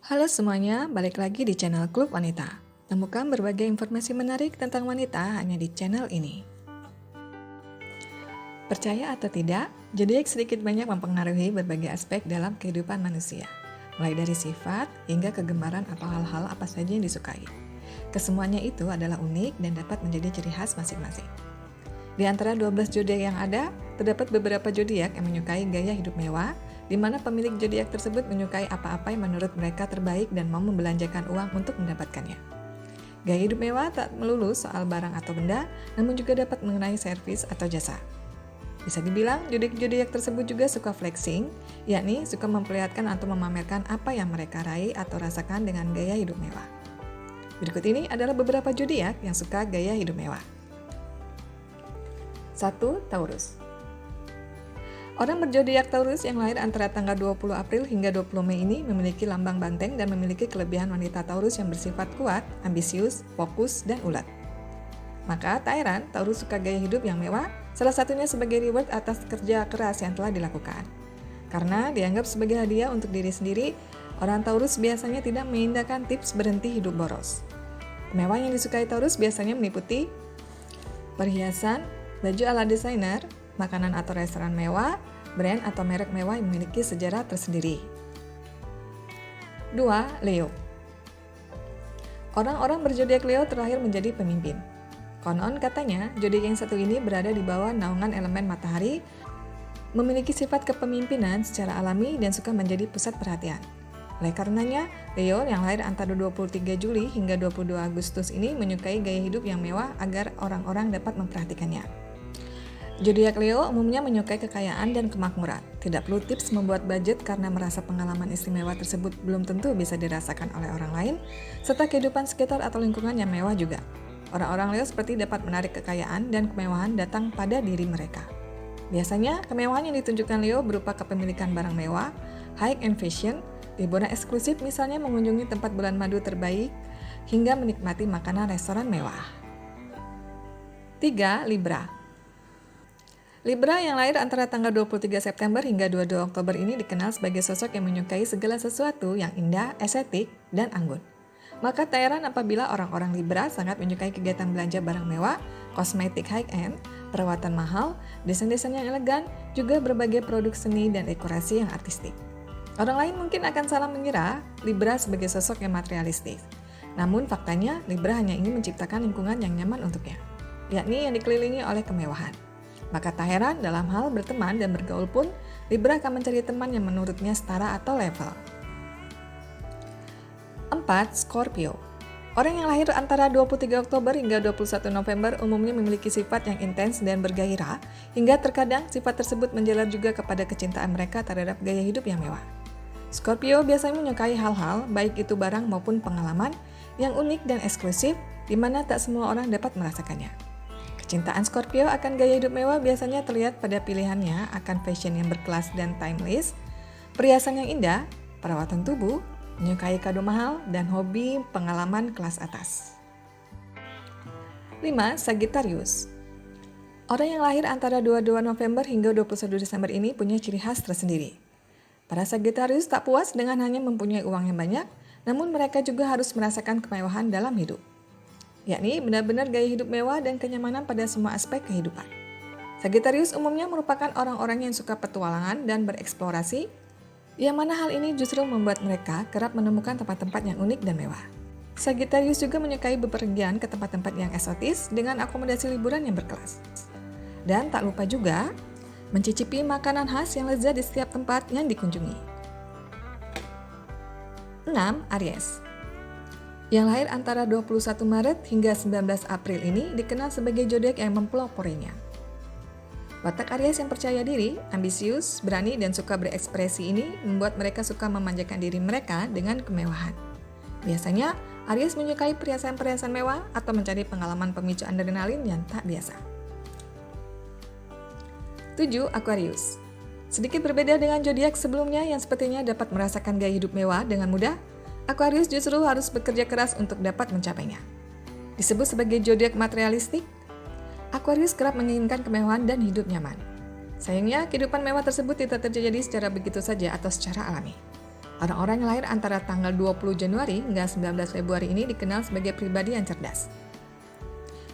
Halo semuanya, balik lagi di channel Klub Wanita. Temukan berbagai informasi menarik tentang wanita hanya di channel ini. Percaya atau tidak, zodiak sedikit banyak mempengaruhi berbagai aspek dalam kehidupan manusia, mulai dari sifat hingga kegemaran atau hal-hal apa saja yang disukai. Kesemuanya itu adalah unik dan dapat menjadi ciri khas masing-masing. Di antara 12 zodiak yang ada, terdapat beberapa zodiak yang menyukai gaya hidup mewah, di mana pemilik zodiak tersebut menyukai apa-apa yang menurut mereka terbaik dan mau membelanjakan uang untuk mendapatkannya. Gaya hidup mewah tak melulu soal barang atau benda, namun juga dapat mengenai servis atau jasa. Bisa dibilang, zodiak-zodiak tersebut juga suka flexing, yakni suka memperlihatkan atau memamerkan apa yang mereka raih atau rasakan dengan gaya hidup mewah. Berikut ini adalah beberapa zodiak yang suka gaya hidup mewah. 1. Taurus. Orang berzodiak Taurus yang lahir antara tanggal 20 April hingga 20 Mei ini memiliki lambang banteng dan memiliki kelebihan wanita Taurus yang bersifat kuat, ambisius, fokus, dan ulet. Maka tak heran Taurus suka gaya hidup yang mewah, salah satunya sebagai reward atas kerja keras yang telah dilakukan. Karena dianggap sebagai hadiah untuk diri sendiri, orang Taurus biasanya tidak mengindahkan tips berhenti hidup boros. Kemewahan yang disukai Taurus biasanya meliputi perhiasan, baju ala desainer, makanan atau restoran mewah, brand atau merek mewah yang memiliki sejarah tersendiri. 2. Leo. Orang-orang berzodiak Leo terlahir menjadi pemimpin. Konon katanya, zodiak yang satu ini berada di bawah naungan elemen matahari, memiliki sifat kepemimpinan secara alami dan suka menjadi pusat perhatian. Oleh karenanya, Leo yang lahir antara 23 Juli hingga 22 Agustus ini menyukai gaya hidup yang mewah agar orang-orang dapat memperhatikannya. Zodiak Leo umumnya menyukai kekayaan dan kemakmuran. Tidak perlu tips membuat budget karena merasa pengalaman istimewa tersebut belum tentu bisa dirasakan oleh orang lain, serta kehidupan sekitar atau lingkungan yang mewah juga. Orang-orang Leo seperti dapat menarik kekayaan dan kemewahan datang pada diri mereka. Biasanya, kemewahan yang ditunjukkan Leo berupa kepemilikan barang mewah, high-end fashion, liburan eksklusif misalnya mengunjungi tempat bulan madu terbaik, hingga menikmati makanan restoran mewah. 3. Libra. Libra yang lahir antara tanggal 23 September hingga 22 Oktober ini dikenal sebagai sosok yang menyukai segala sesuatu yang indah, estetik, dan anggun. Maka tak heran apabila orang-orang Libra sangat menyukai kegiatan belanja barang mewah, kosmetik high-end, perawatan mahal, desain-desain yang elegan, juga berbagai produk seni dan dekorasi yang artistik. Orang lain mungkin akan salah mengira Libra sebagai sosok yang materialistis. Namun faktanya, Libra hanya ingin menciptakan lingkungan yang nyaman untuknya, yakni yang dikelilingi oleh kemewahan. Maka tak heran dalam hal berteman dan bergaul pun, Libra akan mencari teman yang menurutnya setara atau level. 4. Scorpio. Orang yang lahir antara 23 Oktober hingga 21 November umumnya memiliki sifat yang intens dan bergairah, hingga terkadang sifat tersebut menjalar juga kepada kecintaan mereka terhadap gaya hidup yang mewah. Scorpio biasanya menyukai hal-hal, baik itu barang maupun pengalaman, yang unik dan eksklusif, di mana tak semua orang dapat merasakannya. Kecintaan Scorpio akan gaya hidup mewah biasanya terlihat pada pilihannya akan fashion yang berkelas dan timeless, perhiasan yang indah, perawatan tubuh, menyukai kado mahal, dan hobi pengalaman kelas atas. 5. Sagittarius. Orang yang lahir antara 22 November hingga 21 Desember ini punya ciri khas tersendiri. Para Sagittarius tak puas dengan hanya mempunyai uang yang banyak, namun mereka juga harus merasakan kemewahan dalam hidup, yakni benar-benar gaya hidup mewah dan kenyamanan pada semua aspek kehidupan. Sagittarius umumnya merupakan orang-orang yang suka petualangan dan bereksplorasi, yang mana hal ini justru membuat mereka kerap menemukan tempat-tempat yang unik dan mewah. Sagittarius juga menyukai bepergian ke tempat-tempat yang eksotis dengan akomodasi liburan yang berkelas. Dan tak lupa juga mencicipi makanan khas yang lezat di setiap tempat yang dikunjungi. 6. Aries. Yang lahir antara 21 Maret hingga 19 April ini dikenal sebagai zodiak yang mempeloporinya. Watak Aries yang percaya diri, ambisius, berani, dan suka berekspresi ini membuat mereka suka memanjakan diri mereka dengan kemewahan. Biasanya, Aries menyukai perhiasan-perhiasan mewah atau mencari pengalaman pemicu adrenalin yang tak biasa. 7. Aquarius. Sedikit berbeda dengan zodiak sebelumnya yang sepertinya dapat merasakan gaya hidup mewah dengan mudah, Aquarius justru harus bekerja keras untuk dapat mencapainya. Disebut sebagai zodiak materialistik, Aquarius kerap menginginkan kemewahan dan hidup nyaman. Sayangnya, kehidupan mewah tersebut tidak terjadi secara begitu saja atau secara alami. Orang-orang yang lahir antara tanggal 20 Januari hingga 19 Februari ini dikenal sebagai pribadi yang cerdas.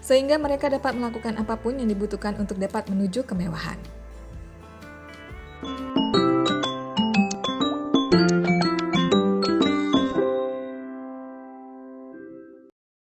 Sehingga mereka dapat melakukan apapun yang dibutuhkan untuk dapat menuju kemewahan.